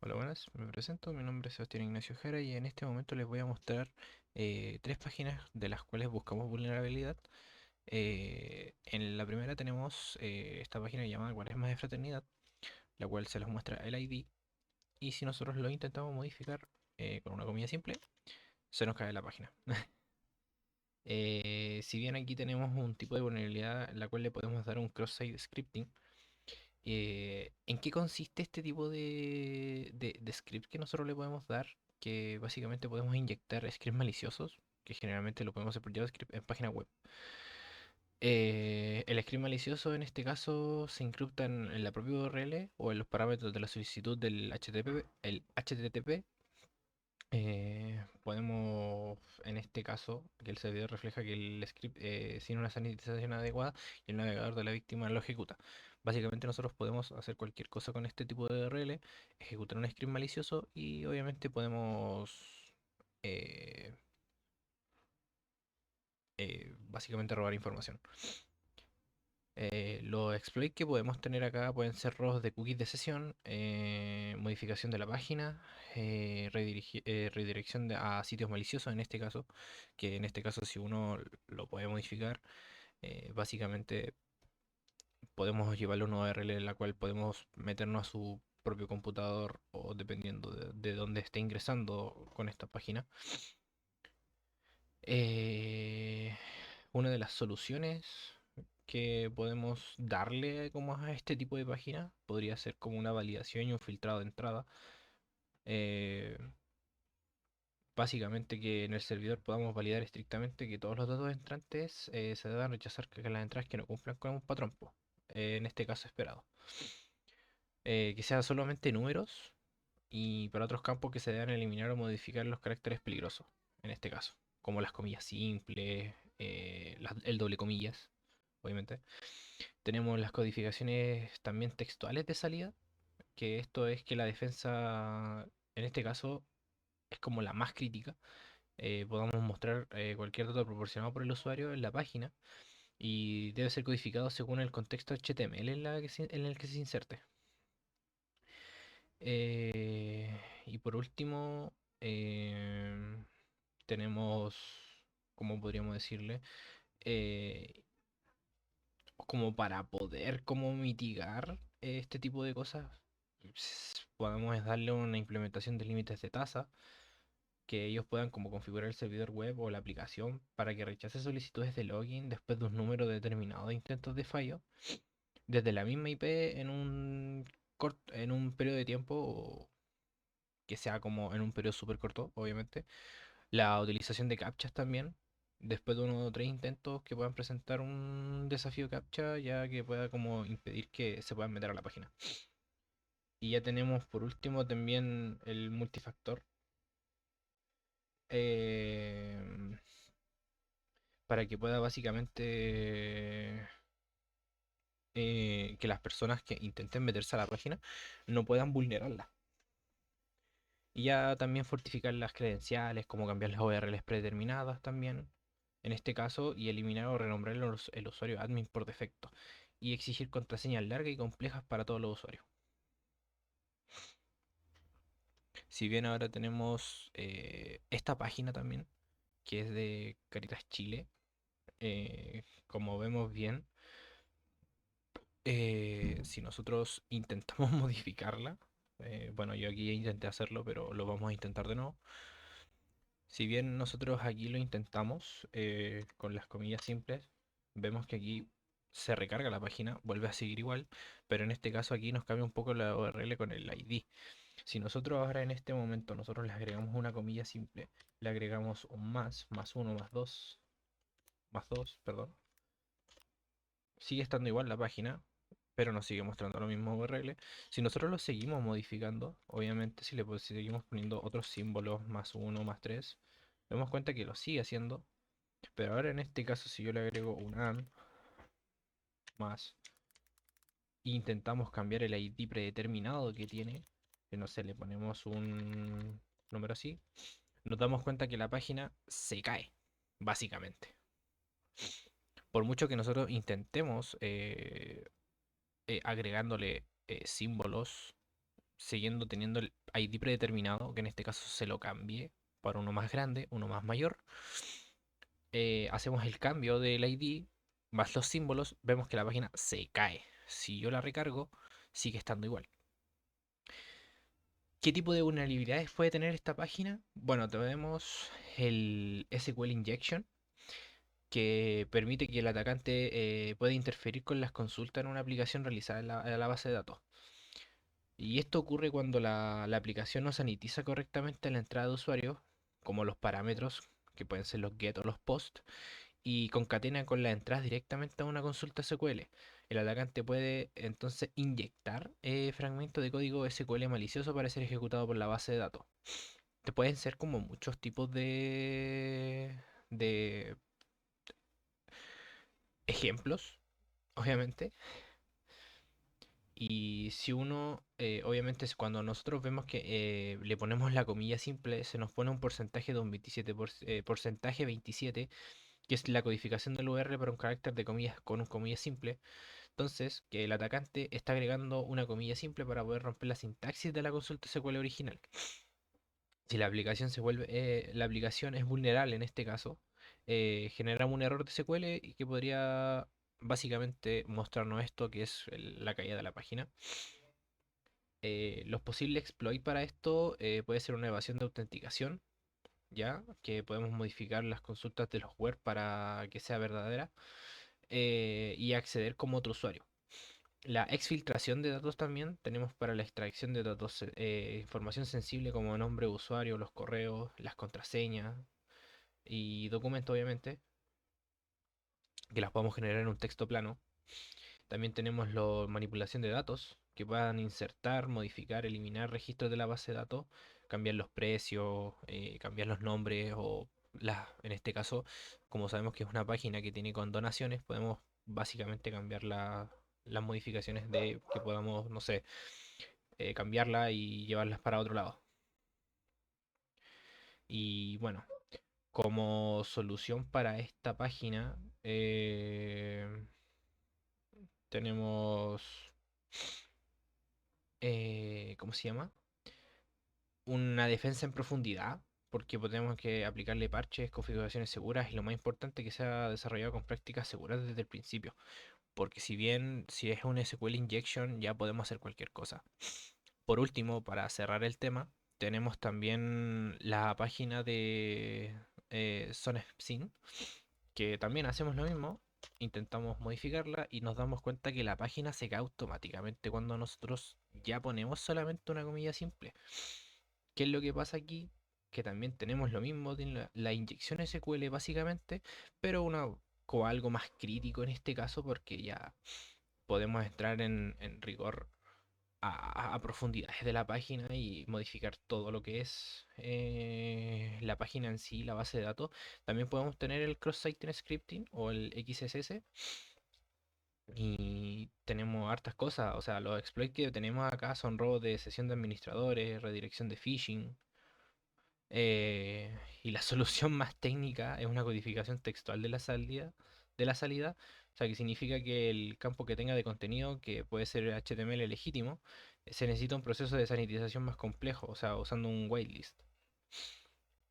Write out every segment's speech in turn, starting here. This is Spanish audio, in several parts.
Hola, buenas, me presento, mi nombre es Sebastián Ignacio Jara y en este momento les voy a mostrar tres páginas de las cuales buscamos vulnerabilidad. En la primera tenemos esta página llamada Cuaresmas de Fraternidad, la cual se nos muestra el ID y si nosotros lo intentamos modificar con una comilla simple, se nos cae la página. Si bien aquí tenemos un tipo de vulnerabilidad en la cual le podemos dar un cross-site scripting. ¿En qué consiste este tipo de script que nosotros le podemos dar? Que básicamente podemos inyectar scripts maliciosos, que generalmente lo podemos hacer por JavaScript en página web. El script malicioso en este caso se incrusta en la propia URL o en los parámetros de la solicitud del HTTP. El HTTP podemos, en este caso, que el servidor refleja que el script sin una sanitización adecuada y el navegador de la víctima lo ejecuta. Básicamente nosotros podemos hacer cualquier cosa con este tipo de URL, ejecutar un script malicioso y obviamente podemos eh, básicamente robar información. Los exploits que podemos tener acá pueden ser robos de cookies de sesión, modificación de la página, redirección a sitios maliciosos en este caso, que en este caso si uno lo puede modificar, básicamente podemos llevarle una URL en la cual podemos meternos a su propio computador o dependiendo de dónde esté ingresando con esta página. Eh, una de las soluciones que podemos darle como a este tipo de página podría ser como una validación y un filtrado de entrada. Eh, Básicamente que en el servidor podamos validar estrictamente que todos los datos entrantes se deban rechazar que las entradas que no cumplan con un patrón, po, en este caso esperado. Que sean solamente números y para otros campos que se deban eliminar o modificar los caracteres peligrosos, en este caso, como las comillas simples, el doble comillas, obviamente. Tenemos las codificaciones también textuales de salida, que esto es que la defensa, en este caso, es como la más crítica. Podamos mostrar cualquier dato proporcionado por el usuario en la página y debe ser codificado según el contexto HTML en el que se inserte. Y por último, tenemos, ¿cómo podríamos decirle? Eh, Como para poder como mitigar este tipo de cosas, podemos darle una implementación de límites de tasa, que ellos puedan como configurar el servidor web o la aplicación para que rechace solicitudes de login después de un número determinado de intentos de fallo, desde la misma IP en un periodo de tiempo que sea como en un periodo súper corto, obviamente. La utilización de captchas también, después de uno o tres intentos que puedan presentar un desafío captcha, ya que pueda como impedir que se puedan meter a la página. Y ya tenemos por último también el multifactor, eh, para que pueda básicamente que las personas que intenten meterse a la página no puedan vulnerarla. Y ya también fortificar las credenciales, como cambiar las URLs predeterminadas también, en este caso, y eliminar o renombrar el usuario admin por defecto. Y exigir contraseñas largas y complejas para todos los usuarios. Si bien ahora tenemos esta página también, que es de Caritas Chile, como vemos bien, si nosotros intentamos modificarla, bueno, yo aquí intenté hacerlo, pero lo vamos a intentar de nuevo. Si bien nosotros aquí lo intentamos con las comillas simples, vemos que aquí se recarga la página, vuelve a seguir igual, pero en este caso aquí nos cambia un poco la URL con el ID. Si nosotros ahora en este momento nosotros le agregamos una comilla simple, le agregamos un más uno, más dos, perdón, sigue estando igual la página, pero nos sigue mostrando lo mismo URL. Si nosotros lo seguimos modificando, obviamente si seguimos poniendo otros símbolos, más uno, más tres, damos cuenta que lo sigue haciendo. Pero ahora en este caso, si yo le agrego un AND más e intentamos cambiar el ID predeterminado que tiene, que no sé, le ponemos un número así, nos damos cuenta que la página se cae, básicamente. Por mucho que nosotros intentemos agregándole símbolos, siguiendo teniendo el ID predeterminado, que en este caso se lo cambie para uno más grande, uno más mayor. Hacemos el cambio del ID más los símbolos, vemos que la página se cae. Si yo la recargo, sigue estando igual. ¿Qué tipo de vulnerabilidades puede tener esta página? Bueno, tenemos el SQL Injection, que permite que el atacante pueda interferir con las consultas en una aplicación realizada en la base de datos. Y esto ocurre cuando la aplicación no sanitiza correctamente la entrada de usuarios, como los parámetros, que pueden ser los get o los post, y concatena con las entradas directamente a una consulta SQL. El atacante puede entonces inyectar fragmentos de código SQL malicioso para ser ejecutado por la base de datos. Te pueden ser como muchos tipos de ejemplos, obviamente. Y si uno, obviamente, cuando nosotros vemos que le ponemos la comilla simple, se nos pone un porcentaje de un 27 porcentaje 27, que es la codificación del URL para un carácter de comillas con un comilla simple. Entonces, que el atacante está agregando una comilla simple para poder romper la sintaxis de la consulta SQL original. Si la aplicación la aplicación es vulnerable en este caso, generamos un error de SQL y que podría básicamente mostrarnos esto, que es la caída de la página. Los posibles exploits para esto puede ser una evasión de autenticación, ya que podemos modificar las consultas de los web para que sea verdadera y acceder como otro usuario. La exfiltración de datos también tenemos para la extracción de datos, información sensible como nombre de usuario, los correos, las contraseñas y documentos obviamente, que las podemos generar en un texto plano. También tenemos la manipulación de datos, que puedan insertar, modificar, eliminar registros de la base de datos, cambiar los precios, cambiar los nombres o en este caso, como sabemos que es una página que tiene condonaciones, podemos básicamente cambiar las modificaciones de que podamos, no sé, cambiarla y llevarlas para otro lado. Y bueno, como solución para esta página, tenemos, ¿cómo se llama? Una defensa en profundidad, porque tenemos que aplicarle parches, configuraciones seguras y lo más importante que sea desarrollado con prácticas seguras desde el principio. Porque si bien si es un SQL injection ya podemos hacer cualquier cosa. Por último, para cerrar el tema, tenemos también la página de SonSyn, que también hacemos lo mismo. Intentamos modificarla y nos damos cuenta que la página se cae automáticamente cuando nosotros ya ponemos solamente una comilla simple. ¿Qué es lo que pasa aquí? Que también tenemos lo mismo de la inyección SQL básicamente, pero con algo más crítico en este caso porque ya podemos entrar en rigor a profundidades de la página y modificar todo lo que es la página en sí, la base de datos. También podemos tener el cross-site scripting o el XSS y tenemos hartas cosas. O sea, los exploits que tenemos acá son robos de sesión de administradores, redirección de phishing. Y la solución más técnica es una codificación textual de la salida, o sea, que significa que el campo que tenga de contenido, que puede ser HTML legítimo, se necesita un proceso de sanitización más complejo, o sea, usando un whitelist.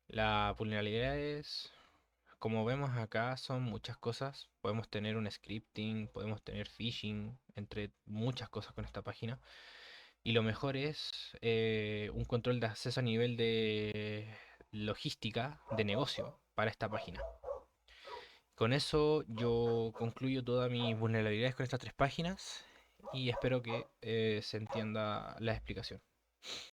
Las vulnerabilidades, como vemos acá, son muchas cosas. Podemos tener un scripting, podemos tener phishing, entre muchas cosas con esta página. Y lo mejor es un control de acceso a nivel de logística de negocio para esta página. Con eso yo concluyo todas mis vulnerabilidades con estas tres páginas y espero que se entienda la explicación.